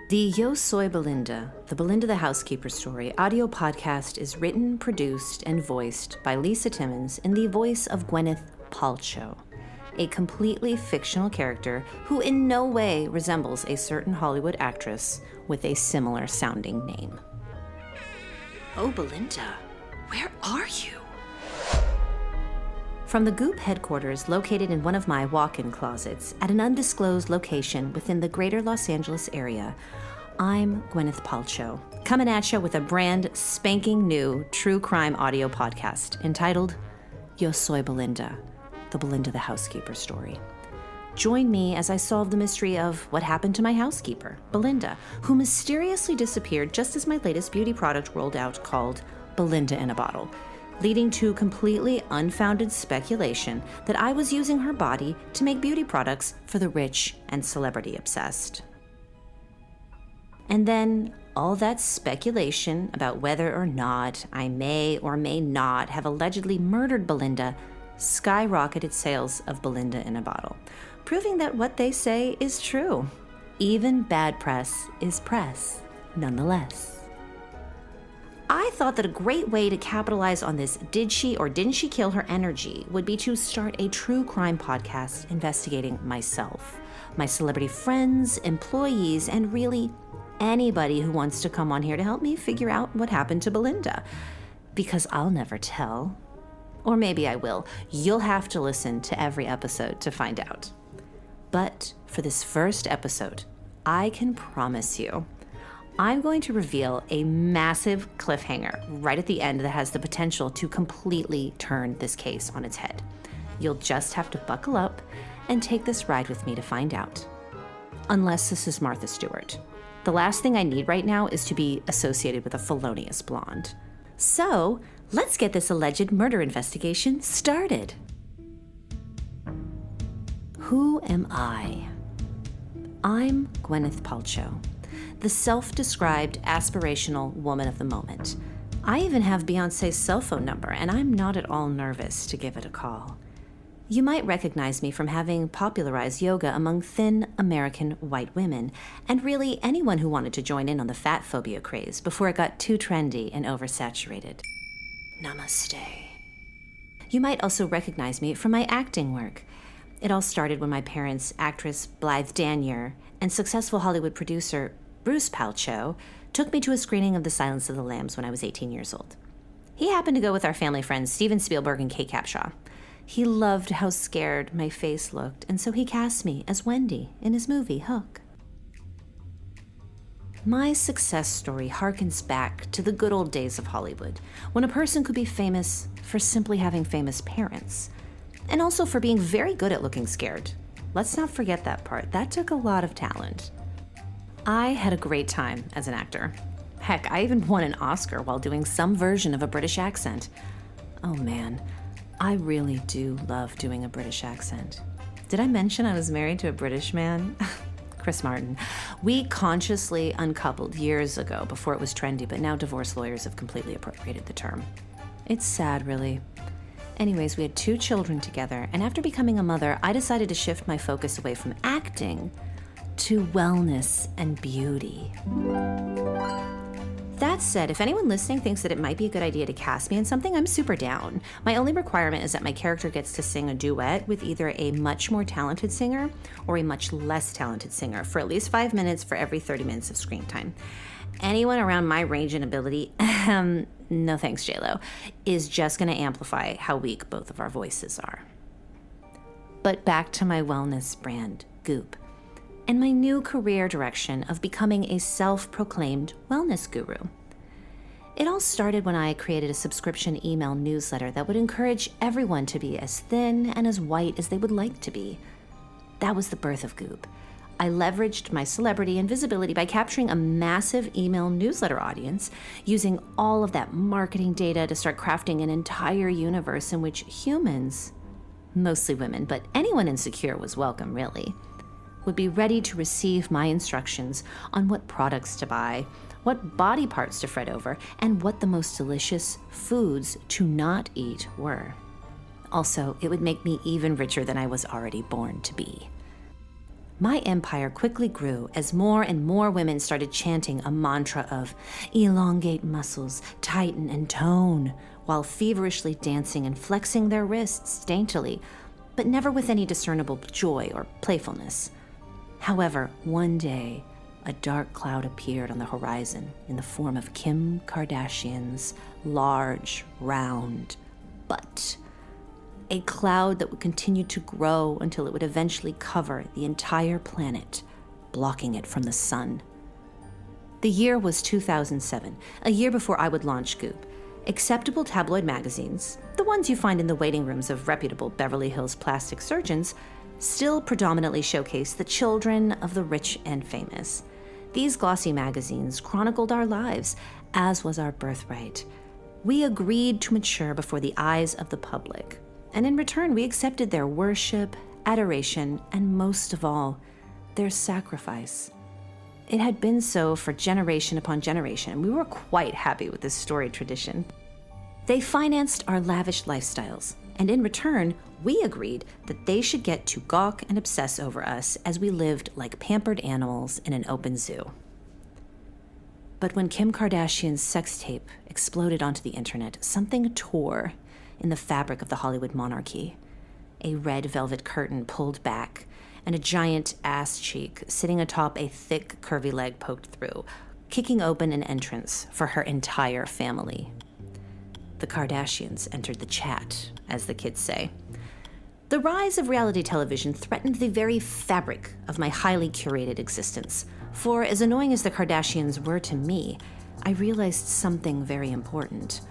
The Yo Soy Belinda, the Belinda the Housekeeper Story audio podcast is written, produced, and voiced by Lisa Timmons in the voice of Gwyneth Palcho, a completely fictional character who in no way resembles a certain Hollywood actress with a similar sounding name. Oh, Belinda, where are you? From the Goop headquarters located in one of my walk-in closets at an undisclosed location within the greater Los Angeles area, I'm Gwyneth Palcho, coming at you with a brand spanking new true crime audio podcast entitled Yo Soy Belinda, the Belinda the Housekeeper Story. Join me as I solve the mystery of what happened to my housekeeper, Belinda, who mysteriously disappeared just as my latest beauty product rolled out called Belinda in a Bottle, leading to completely unfounded speculation that I was using her body to make beauty products for the rich and celebrity-obsessed. And then all that speculation about whether or not I may or may not have allegedly murdered Belinda skyrocketed sales of Belinda in a Bottle, proving that what they say is true. Even bad press is press, nonetheless. I thought that a great way to capitalize on this did she or didn't she kill her energy would be to start a true crime podcast investigating myself, my celebrity friends, employees, and really anybody who wants to come on here to help me figure out what happened to Belinda. Because I'll never tell. Or maybe I will. You'll have to listen to every episode to find out. But for this first episode, I can promise you, I'm going to reveal a massive cliffhanger right at the end that has the potential to completely turn this case on its head. You'll just have to buckle up and take this ride with me to find out. Unless this is Martha Stewart. The last thing I need right now is to be associated with a felonious blonde. So, let's get this alleged murder investigation started. Who am I? I'm Gwyneth Palcho, the self-described aspirational woman of the moment. I even have Beyonce's cell phone number, and I'm not at all nervous to give it a call. You might recognize me from having popularized yoga among thin American white women, and really anyone who wanted to join in on the fat phobia craze before it got too trendy and oversaturated. Namaste. You might also recognize me from my acting work. It all started when my parents, actress Blythe Danier, and successful Hollywood producer Bruce Palcho, took me to a screening of The Silence of the Lambs when I was 18 years old. He happened to go with our family friends Steven Spielberg and Kate Capshaw. He loved how scared my face looked, and so he cast me as Wendy in his movie Hook. My success story harkens back to the good old days of Hollywood, when a person could be famous for simply having famous parents, and also for being very good at looking scared. Let's not forget that part. That took a lot of talent. I had a great time as an actor. Heck, I even won an Oscar while doing some version of a British accent. Oh man, I really do love doing a British accent. Did I mention I was married to a British man? Chris Martin. We consciously uncoupled years ago before it was trendy, but now divorce lawyers have completely appropriated the term. It's sad, really. Anyways, we had 2 children together, and after becoming a mother, I decided to shift my focus away from acting to wellness and beauty. That said, if anyone listening thinks that it might be a good idea to cast me in something, I'm super down. My only requirement is that my character gets to sing a duet with either a much more talented singer or a much less talented singer for at least 5 minutes for every 30 minutes of screen time. Anyone around my range and ability, no thanks, JLo, is just going to amplify how weak both of our voices are. But back to my wellness brand, Goop, and my new career direction of becoming a self-proclaimed wellness guru. It all started when I created a subscription email newsletter that would encourage everyone to be as thin and as white as they would like to be. That was the birth of Goop. I leveraged my celebrity and visibility by capturing a massive email newsletter audience, using all of that marketing data to start crafting an entire universe in which humans, mostly women, but anyone insecure was welcome, really, would be ready to receive my instructions on what products to buy, what body parts to fret over, and what the most delicious foods to not eat were. Also, it would make me even richer than I was already born to be. My empire quickly grew as more and more women started chanting a mantra of elongate muscles, tighten and tone, while feverishly dancing and flexing their wrists daintily, but never with any discernible joy or playfulness. However, one day, a dark cloud appeared on the horizon in the form of Kim Kardashian's large, round butt. A cloud that would continue to grow until it would eventually cover the entire planet, blocking it from the sun. The year was 2007, a year before I would launch Goop. Acceptable tabloid magazines, the ones you find in the waiting rooms of reputable Beverly Hills plastic surgeons, still predominantly showcase the children of the rich and famous. These glossy magazines chronicled our lives, as was our birthright. We agreed to mature before the eyes of the public. And in return, we accepted their worship, adoration, and most of all, their sacrifice. It had been so for generation upon generation, and we were quite happy with this storied tradition. They financed our lavish lifestyles, and in return, we agreed that they should get to gawk and obsess over us as we lived like pampered animals in an open zoo. But when Kim Kardashian's sex tape exploded onto the internet, something tore in the fabric of the Hollywood monarchy. A red velvet curtain pulled back, and a giant ass cheek sitting atop a thick, curvy leg poked through, kicking open an entrance for her entire family. The Kardashians entered the chat, as the kids say. The rise of reality television threatened the very fabric of my highly curated existence, for as annoying as the Kardashians were to me, I realized something very important.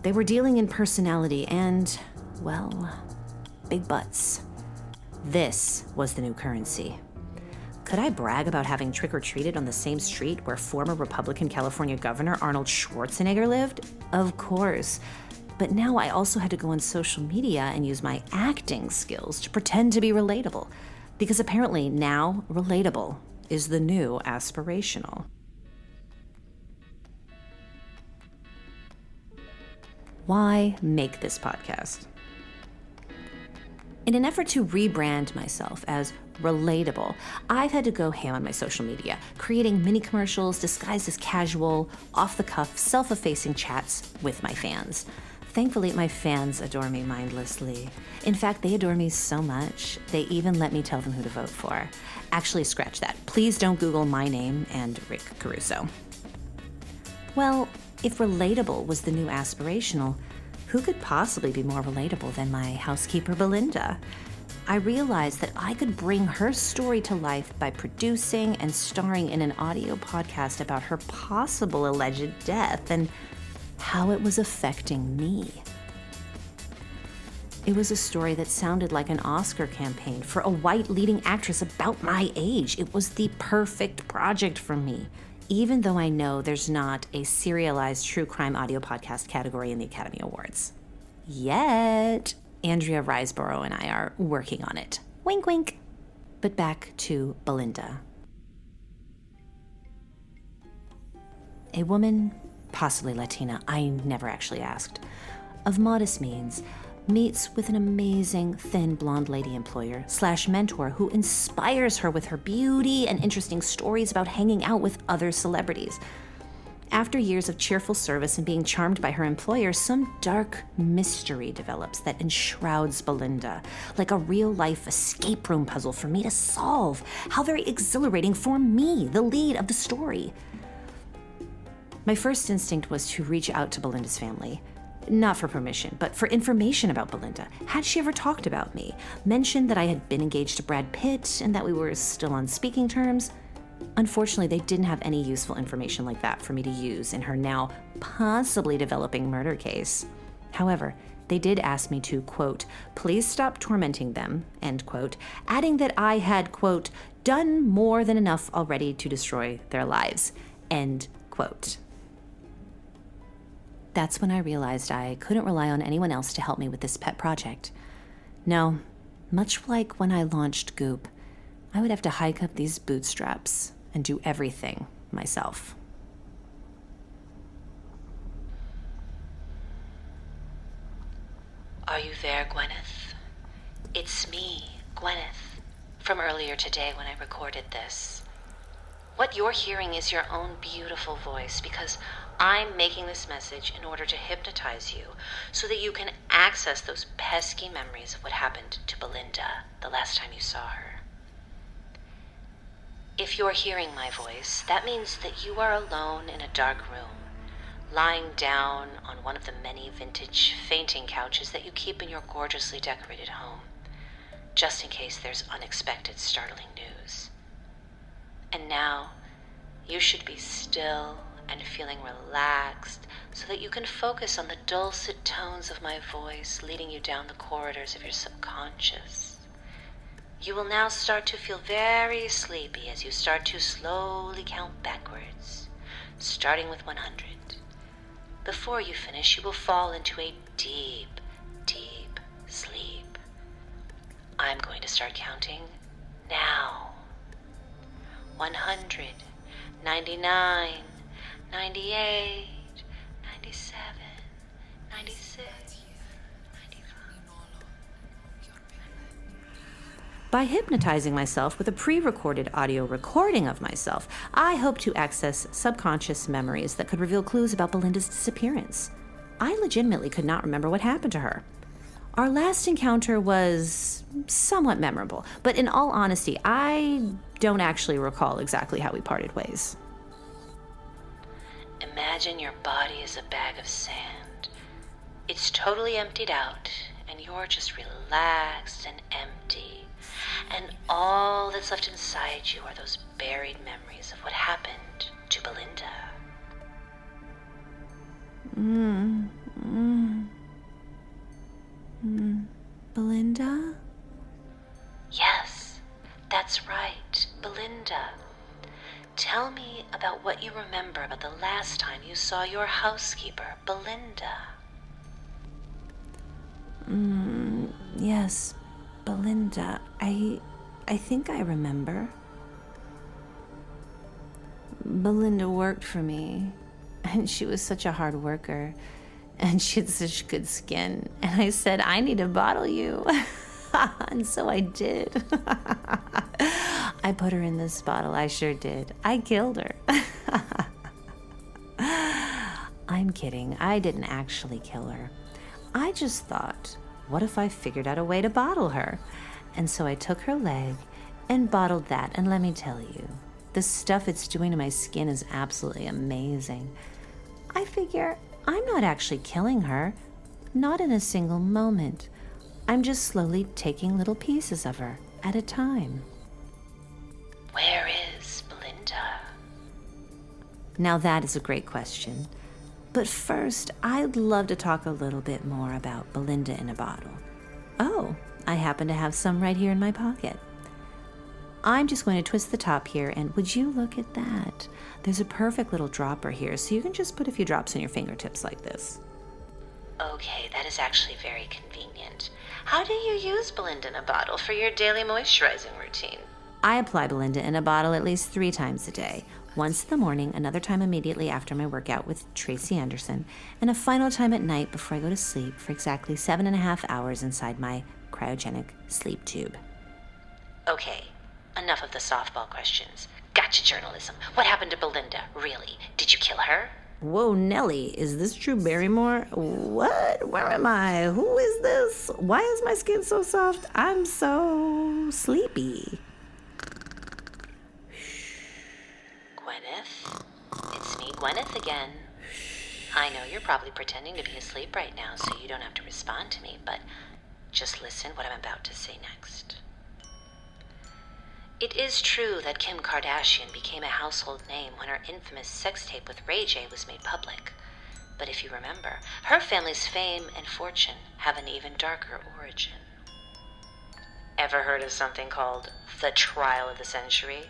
They were dealing in personality and, well, big butts. This was the new currency. Could I brag about having trick-or-treated on the same street where former Republican California Governor Arnold Schwarzenegger lived? Of course. But now I also had to go on social media and use my acting skills to pretend to be relatable. Because apparently now, relatable is the new aspirational. Why make this podcast? In an effort to rebrand myself as relatable, I've had to go ham on my social media, creating mini commercials disguised as casual, off-the-cuff, self-effacing chats with my fans. Thankfully, my fans adore me mindlessly. In fact, they adore me so much, they even let me tell them who to vote for. Actually, scratch that. Please don't Google my name and Rick Caruso. Well, if relatable was the new aspirational, who could possibly be more relatable than my housekeeper Belinda? I realized that I could bring her story to life by producing and starring in an audio podcast about her possible alleged death and how it was affecting me. It was a story that sounded like an Oscar campaign for a white leading actress about my age. It was the perfect project for me, even though I know there's not a serialized true crime audio podcast category in the Academy Awards. Yet. Andrea Riseborough and I are working on it. Wink, wink. But back to Belinda. A woman, possibly Latina, I never actually asked, of modest means, meets with an amazing, thin, blonde lady employer / mentor who inspires her with her beauty and interesting stories about hanging out with other celebrities. After years of cheerful service and being charmed by her employer, some dark mystery develops that enshrouds Belinda, like a real-life escape room puzzle for me to solve. How very exhilarating for me, the lead of the story. My first instinct was to reach out to Belinda's family. Not for permission, but for information about Belinda. Had she ever talked about me? Mentioned that I had been engaged to Brad Pitt and that we were still on speaking terms? Unfortunately, they didn't have any useful information like that for me to use in her now possibly developing murder case. However, they did ask me to, quote, please stop tormenting them, end quote, adding that I had, quote, done more than enough already to destroy their lives, end quote. That's when I realized I couldn't rely on anyone else to help me with this pet project. No, much like when I launched Goop, I would have to hike up these bootstraps and do everything myself. Are you there, Gwyneth? It's me, Gwyneth, from earlier today when I recorded this. What you're hearing is your own beautiful voice, because I'm making this message in order to hypnotize you so that you can access those pesky memories of what happened to Belinda the last time you saw her. If you're hearing my voice, that means that you are alone in a dark room, lying down on one of the many vintage fainting couches that you keep in your gorgeously decorated home, just in case there's unexpected, startling news. And now, you should be still and feeling relaxed so that you can focus on the dulcet tones of my voice leading you down the corridors of your subconscious. You will now start to feel very sleepy as you start to slowly count backwards, starting with 100. Before you finish, you will fall into a deep, deep sleep. I'm going to start counting now. 100, 99, 98, 97, 96, 95. By hypnotizing myself with a pre-recorded audio recording of myself, I hope to access subconscious memories that could reveal clues about Belinda's disappearance. I legitimately could not remember what happened to her. Our last encounter was somewhat memorable, but in all honesty, I don't actually recall exactly how we parted ways. Imagine your body is a bag of sand. It's totally emptied out, and you're just relaxed and empty. And all that's left inside you are those buried memories of what happened to Belinda. Belinda? Yes, that's right, Belinda. Tell me about what you remember about the last time you saw your housekeeper, Belinda. Yes, Belinda. I think I remember. Belinda worked for me, and she was such a hard worker, and she had such good skin, and I said, I need to bottle you. And so I did. I put her in this bottle, I sure did. I killed her. I'm kidding, I didn't actually kill her. I just thought, what if I figured out a way to bottle her? And so I took her leg and bottled that, and let me tell you, the stuff it's doing to my skin is absolutely amazing. I figure I'm not actually killing her, not in a single moment. I'm just slowly taking little pieces of her at a time. Where is Belinda? Now that is a great question. But first, I'd love to talk a little bit more about Belinda in a bottle. Oh, I happen to have some right here in my pocket. I'm just going to twist the top here, and would you look at that? There's a perfect little dropper here, so you can just put a few drops on your fingertips like this. Okay, that is actually very convenient. How do you use Belinda in a bottle for your daily moisturizing routine? I apply Belinda in a bottle at least 3 times a day. Once in the morning, another time immediately after my workout with Tracy Anderson, and a final time at night before I go to sleep for exactly 7.5 hours inside my cryogenic sleep tube. Okay, enough of the softball questions. Gotcha journalism. What happened to Belinda? Really? Did you kill her? Whoa, Nellie, is this Drew Barrymore? What? Where am I? Who is this? Why is my skin so soft? I'm so sleepy. Gwyneth? It's me, Gwyneth again. I know you're probably pretending to be asleep right now, so you don't have to respond to me, but just listen what I'm about to say next. It is true that Kim Kardashian became a household name when her infamous sex tape with Ray J was made public. But if you remember, her family's fame and fortune have an even darker origin. Ever heard of something called the trial of the century?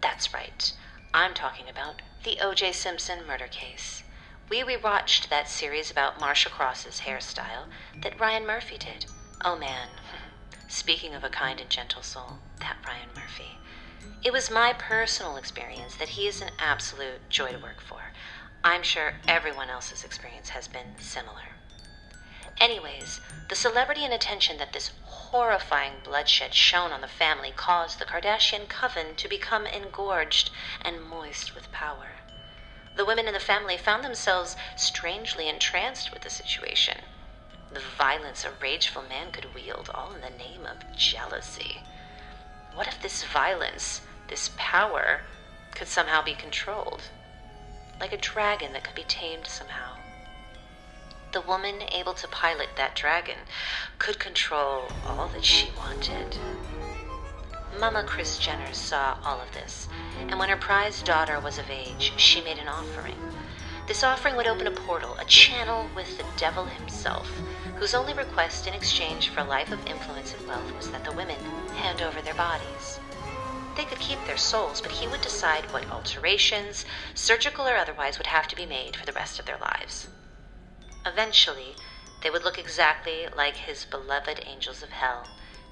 That's right. I'm talking about the O.J. Simpson murder case. We rewatched that series about Marcia Cross's hairstyle that Ryan Murphy did. Oh man. Speaking of a kind and gentle soul, that Ryan Murphy. It was my personal experience that he is an absolute joy to work for. I'm sure everyone else's experience has been similar. Anyways, the celebrity and attention that this horrifying bloodshed shone on the family caused the Kardashian coven to become engorged and moist with power. The women in the family found themselves strangely entranced with the situation. The violence a rageful man could wield, all in the name of jealousy. What if this violence, this power, could somehow be controlled? Like a dragon that could be tamed somehow. The woman able to pilot that dragon could control all that she wanted. Mama Kris Jenner saw all of this, and when her prized daughter was of age, she made an offering. This offering would open a portal, a channel with the devil himself, whose only request in exchange for a life of influence and wealth was that the women hand over their bodies. They could keep their souls, but he would decide what alterations, surgical or otherwise, would have to be made for the rest of their lives. Eventually, they would look exactly like his beloved angels of hell,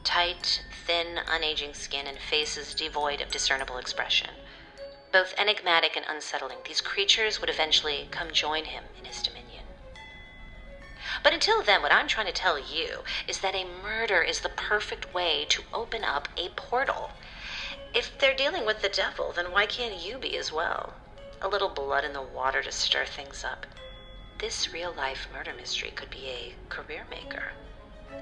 tight, thin, unaging skin and faces devoid of discernible expression. Both enigmatic and unsettling, these creatures would eventually come join him in his dominion. But until then, what I'm trying to tell you is that a murder is the perfect way to open up a portal. If they're dealing with the devil, then why can't you be as well? A little blood in the water to stir things up. This real-life murder mystery could be a career maker.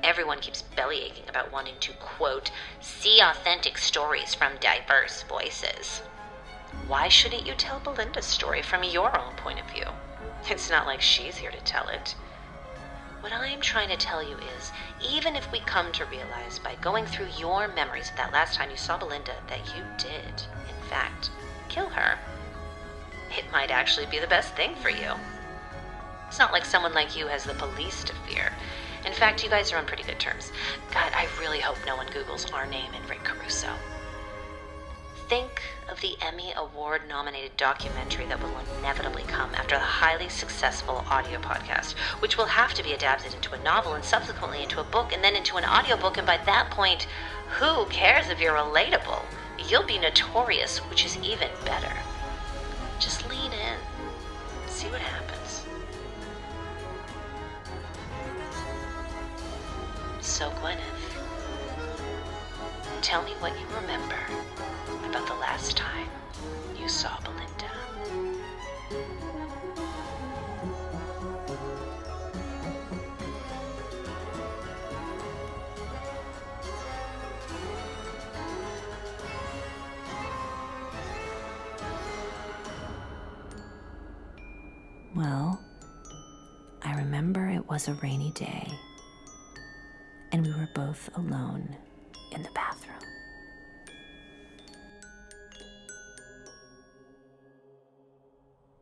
Everyone keeps bellyaching about wanting to, quote, see authentic stories from diverse voices. Why shouldn't you tell Belinda's story from your own point of view? It's not like she's here to tell it. What I'm trying to tell you is, even if we come to realize by going through your memories of that last time you saw Belinda that you did, in fact, kill her, it might actually be the best thing for you. It's not like someone like you has the police to fear. In fact, you guys are on pretty good terms. God, I really hope no one Googles our name and Rick Caruso. Think of the Emmy Award-nominated documentary that will inevitably come after the highly successful audio podcast, which will have to be adapted into a novel and subsequently into a book and then into an audiobook, and by that point, who cares if you're relatable? You'll be notorious, which is even better. Just lean in. See what happens. So, Gwyneth, tell me what you remember about the last time you saw Belinda. Well, I remember it was a rainy day, and we were both alone in the bathroom.